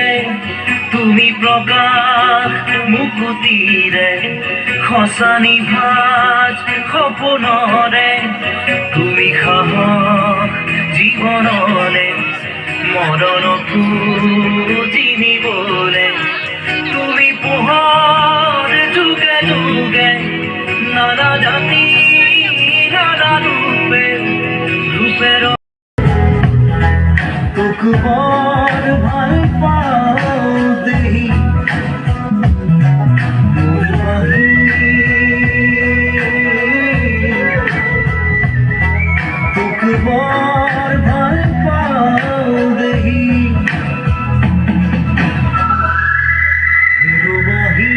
মুক্তিৰে তুমি প্ৰকাশ মুকুতিৰে খচা নিভাজ সপোনৰে তুমি সাহস জীৱনলে মৰণকো জিনিবলে তুমি পোহৰ যুগে যুগে নানা জাতি নানা ৰূপে ৰূপেৰ তোক বৰ ভাল পাওঁ দেহি তোক বৰ ভাল পাওঁ দেহি ৰবাহি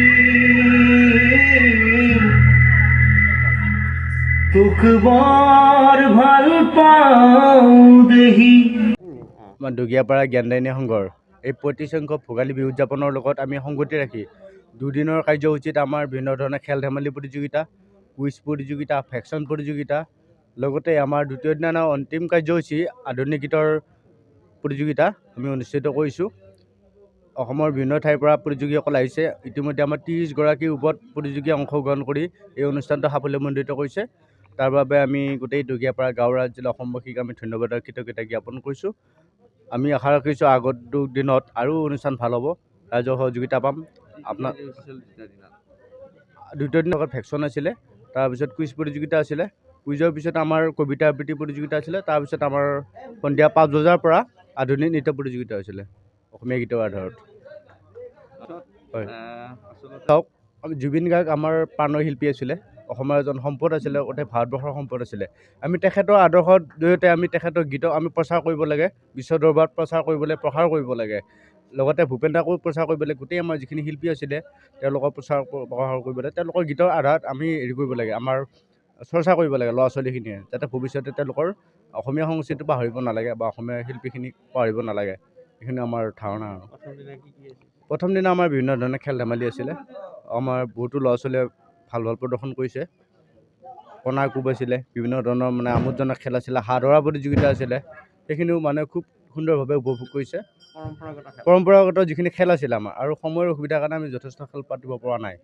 তোক বৰ ভাল পাওঁ দেহি দুগীয়াপাৰা জ্ঞানদায়িনী সংঘৰ এই ৩৫ সংখ্যক ভোগালী বিহু উদযাপনৰ লগত আমি সংগতি ৰাখি দুদিনৰ কাৰ্যসূচীত আমাৰ বিভিন্ন ধৰণৰ খেল ধেমালি প্ৰতিযোগিতা, কুইজ প্ৰতিযোগিতা, ফেকশ্যন প্ৰতিযোগিতা, লগতে আমাৰ দ্বিতীয় দিনা অন্তিম কাৰ্যসূচী আধুনিক গীতৰ প্ৰতিযোগিতা আমি অনুষ্ঠিত কৰিছোঁ। অসমৰ বিভিন্ন ঠাইৰ পৰা প্ৰতিযোগীসকল আহিছে। ইতিমধ্যে আমাৰ ৩০গৰাকীৰ ওপৰত প্ৰতিযোগীয়ে অংশগ্ৰহণ কৰি এই অনুষ্ঠানটো সাফল্যমণ্ডিত কৰিছে। তাৰ বাবে আমি গোটেই দুগীয়াপাৰা গাঁও ৰাইজ জিলা অসমবাসীক আমি ধন্যবাদ আৰু কৃতজ্ঞতা জ্ঞাপন কৰিছোঁ। আমি আশা ৰাখিছোঁ আগন্তুক দিনত আৰু অনুষ্ঠান ভাল হ'ব, ৰাইজৰ সহযোগিতা পাম। আপোনাৰ দ্বিতীয় দিনত ভেকশ্যন আছিলে, তাৰপিছত কুইজ প্ৰতিযোগিতা আছিলে, কুইজৰ পিছত আমাৰ কবিতা আবৃত্তি প্ৰতিযোগিতা আছিলে, তাৰপিছত আমাৰ সন্ধিয়া ৫ বজাৰ পৰা আধুনিক নৃত্য প্ৰতিযোগিতা হৈছিলে অসমীয়া গীতৰ আধাৰত। হয়, চাওক, জুবিন গাৰ্গ আমাৰ প্ৰাণৰ শিল্পী আছিলে, অসমৰ এজন সম্পদ আছিলে, গোটেই ভাৰতবৰ্ষৰ সম্পদ আছিলে। আমি তেখেতৰ আদৰ্শৰ জৰিয়তে আমি তেখেতৰ গীতক আমি প্ৰচাৰ কৰিব লাগে, বিশ্ব দৰবাৰত প্ৰচাৰ কৰিব লাগে। লগতে ভূপেন দাকো প্ৰচাৰ কৰিব লাগে। গোটেই আমাৰ যিখিনি শিল্পী আছিলে তেওঁলোকৰ প্ৰচাৰ কৰিব লাগে। তেওঁলোকৰ গীতৰ আধাৰত আমি হেৰি কৰিব লাগে, আমাৰ চৰ্চা কৰিব লাগে ল'ৰা ছোৱালীখিনিয়ে, যাতে ভৱিষ্যতে তেওঁলোকৰ অসমীয়া সংস্কৃতিটো পাহৰিব নালাগে বা অসমীয়া শিল্পীখিনিক পাহৰিব নালাগে। এইখিনি আমাৰ ধাৰণা। আৰু প্ৰথম দিনা আমাৰ বিভিন্ন ধৰণৰ খেল ধেমালি আছিলে। আমাৰ বহুতো ল'ৰা ছোৱালীয়ে ভাল ভাল প্ৰদৰ্শন কৰিছে। কণা কোব আছিলে, বিভিন্ন ধৰণৰ মানে আমোদজনক খেল আছিলে, হাঁহ ধৰা প্ৰতিযোগিতা আছিলে। সেইখিনিও মানে খুব সুন্দৰভাৱে উপভোগ কৰিছে। পৰম্পৰাগত যিখিনি খেল আছিলে আমাৰ, আৰু সময়ৰ অসুবিধাৰ কাৰণে আমি যথেষ্ট খেল পাতিব পৰা নাই।